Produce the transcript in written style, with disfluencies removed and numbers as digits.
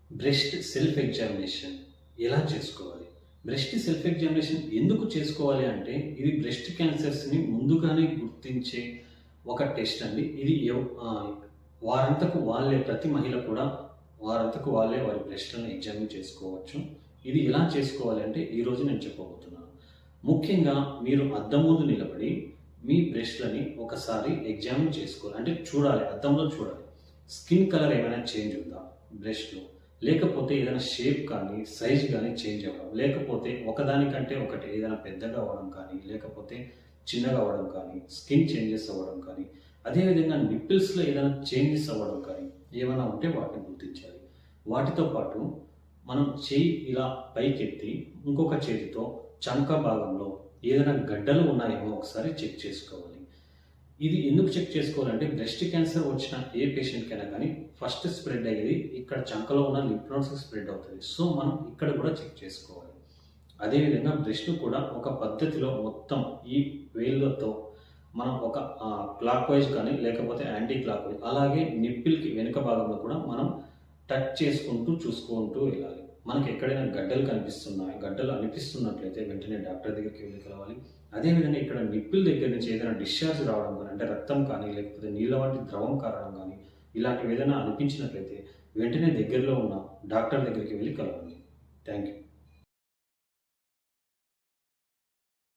Breast self examination ఎలా చేసుకోవాలి? Breast self examination ఎందుకు చేసుకోవాలి అంటే, ఇది బ్రెస్ట్ క్యాన్సర్స్‌ని ముందుగానే గుర్తించే ఒక టెస్ట్ అండి. ఇది వారంతకు వాళ్ళే ప్రతి మహిళ కూడా వారంతకు వాళ్ళే వారి బ్రెస్ట్‌లను ఎగ్జామిన్ చేసుకోవచ్చు. ఇది ఎలా చేసుకోవాలి అంటే, ఈరోజు నేను చెప్పబోతున్నాను. ముఖ్యంగా మీరు అద్దం ముందు నిలబడి మీ బ్రెస్ట్‌లని ఒకసారి ఎగ్జామిన్ చేసుకోవాలి. అంటే చూడాలి, అద్దంలో చూడాలి. స్కిన్ కలర్ ఏమైనా చేంజ్ ఉందా బ్రెస్ట్‌లో? లేకపోతే ఏదైనా షేప్ కానీ, సైజ్ కానీ చేంజ్ అవ్వడం, లేకపోతే ఒకదానికంటే ఒకటి ఏదైనా పెద్దగా అవ్వడం కానీ, లేకపోతే చిన్నగా అవ్వడం కానీ, స్కిన్ చేంజెస్ అవ్వడం కానీ, అదేవిధంగా నిప్పిల్స్‌లో ఏదైనా చేంజెస్ అవ్వడం కానీ, ఏమైనా ఉంటే వాటిని గుర్తించాలి. వాటితో పాటు మనం చెయ్యి ఇలా పైకెత్తి ఇంకొక చేతితో చంక భాగంలో ఏదైనా గడ్డలు ఉన్నాయేమో ఒకసారి చెక్ చేసుకోవాలి. ఇది ఎందుకు చెక్ చేసుకోవాలంటే, బ్రెస్ట్ క్యాన్సర్ వచ్చిన ఏ పేషెంట్‌కైనా కానీ ఫస్ట్ స్ప్రెడ్ అయ్యేది ఇక్కడ చంకలో ఉన్న లింఫ్ నోడ్స్‌కి స్ప్రెడ్ అవుతది. సో, మనం ఇక్కడ కూడా చెక్ చేసుకోవాలి. అదేవిధంగా బ్రెస్ట్ కూడా ఒక పద్ధతిలో మొత్తం ఈ వేళ్ళతో మనం ఒక క్లాక్ వైజ్ కానీ, లేకపోతే యాంటీ క్లాక్ వైజ్ అలాగే నిప్పిల్‌కి వెనుక భాగంలో కూడా మనం టచ్ చేసుకుంటూ, చూసుకుంటూ వెళ్ళాలి. మనకి ఎక్కడైనా గడ్డలు కనిపిస్తున్నాయి, గడ్డలు అనిపిస్తున్నట్లయితే వెంటనే డాక్టర్ దగ్గరికి వెళ్లి కలవాలి. అదేవిధంగా ఇక్కడ నిప్పుల దగ్గర నుంచి ఏదైనా డిశ్చార్జ్ రావడం కానీ, అంటే రక్తం కానీ, లేకపోతే నీళ్ళ వంటి ద్రవం కారణం కానీ, ఇలాంటివి ఏదైనా అనిపించినట్లయితే వెంటనే దగ్గరలో ఉన్న డాక్టర్ దగ్గరికి వెళ్లి కలవాలి. Thank you.